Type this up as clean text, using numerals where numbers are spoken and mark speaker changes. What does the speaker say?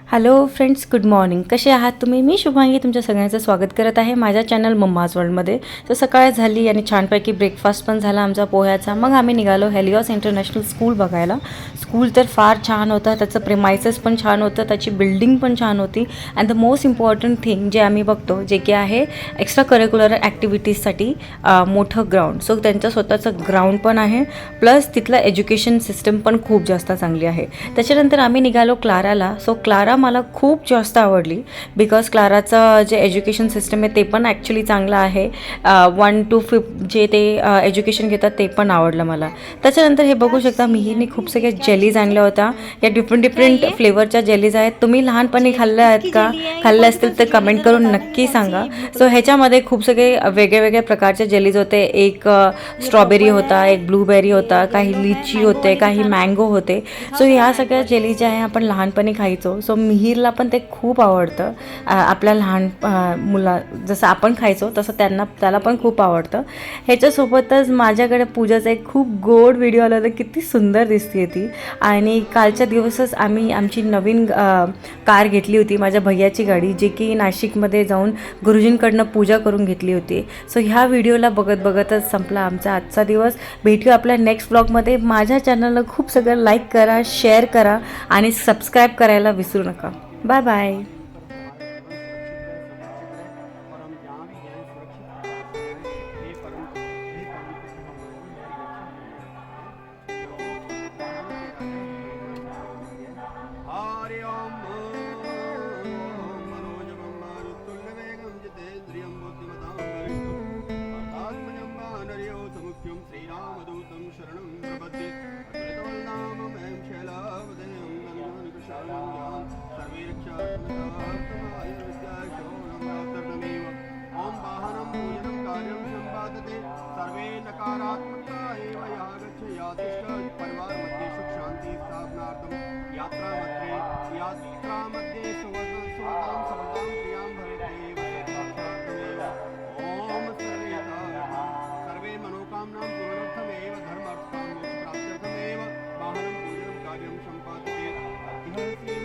Speaker 1: Hello friends, good morning. कसे आहात तुम्ही? मी शुभांगी तुमच्या सगळ्यांचं स्वागत करत आहे माझ्या चॅनल मम्माज वर्ल्डमध्ये. तर सकाळ झाली आणि छानपैकी ब्रेकफास्ट पण झाला आमचा पोह्याचा. मग आम्ही निघालो हेलिओस इंटरनॅशनल स्कूल बघायला. स्कूल तर फार छान होतं, त्याचं प्रेमायसेस पण छान होतं, त्याची बिल्डिंग पण छान होती. And the most important thing जे आम्ही बघतो, जे की आहे एक्स्ट्रा करिक्युलर ॲक्टिव्हिटीजसाठी मोठं ग्राउंड. सो त्यांचं स्वतःचं ग्राउंड पण आहे, प्लस तिथलं एज्युकेशन सिस्टम पण खूप जास्त चांगली आहे. त्याच्यानंतर आम्ही निघालो क्लाराला. सो क्लारा मला खूप जास्त आवडली बिकॉज क्लाराचं जे एज्युकेशन सिस्टम आहे ते पण ॲक्च्युली चांगलं आहे. 1 to 5 जे ते एज्युकेशन घेतात ते पण आवडलं मला. त्याच्यानंतर हे बघू शकता, मिहीरने खूप सगळ्या जेलीज आणल्या होत्या. या डिफरंट फ्लेवरच्या जेलीज आहेत. तुम्ही लहानपणी खाल्ल्या आहेत का? खाल्ल्या असतील तर कमेंट करून नक्की सांगा. सो ह्याच्यामध्ये खूप सगळे वेगळ्या प्रकारचे जेलीज होते. एक स्ट्रॉबेरी होता, एक ब्लूबेरी होता, काही लिची होते, काही मँगो होते. सो ह्या सगळ्या जेली ज्या आहे आपण लहानपणी खायचो. सो मिहीरला पण ते खूप आवडतं. आपल्या लहान मुला जसं आपण खायचो तसं त्याला पण खूप आवडतं. ह्याच्यासोबतच माझ्याकडे पूजाचा एक खूप गोड व्हिडिओ आला होता. किती सुंदर दिसते ती. आणि कालच्या दिवसच आम्ही आमची नवीन कार घेतली होती, माझ्या भैयाची गाडी, जी की नाशिकमध्ये जाऊन गुरुजींकडनं पूजा करून घेतली होती. सो ह्या व्हिडिओला बघतच संपला आमचा आजचा दिवस. भेटूया आपल्या नेक्स्ट व्लॉगमध्ये. माझ्या चॅनलला खूप सगळं लाईक करा, शेअर करा आणि सबस्क्राईब करायला विसरू नका. Bye bye.
Speaker 2: श्रीरामदूतं शरणं प्रपद्ये अतुलितवल्लामं शैलावदेयं गन्धर्वनिकुशालं सर्वे रक्षात्मकाय विद्याशोणमास्तमेव ॐ वाहनं पूजनं कार्यं सम्पादते सर्वे नकारात्मका एव यागच्छ यातिष्ठ परिवारमध्ये सुख शांती स्थापनार्थं यात्रामध्ये सुवतां समतां प्रियां भवेदेव सर्वे मनोकामनां पूर्णार्थमेव धर्मार्थं मोक्षप्राप्त्यर्थमेव वाहनं पूजनं कार्यं सम्पादते.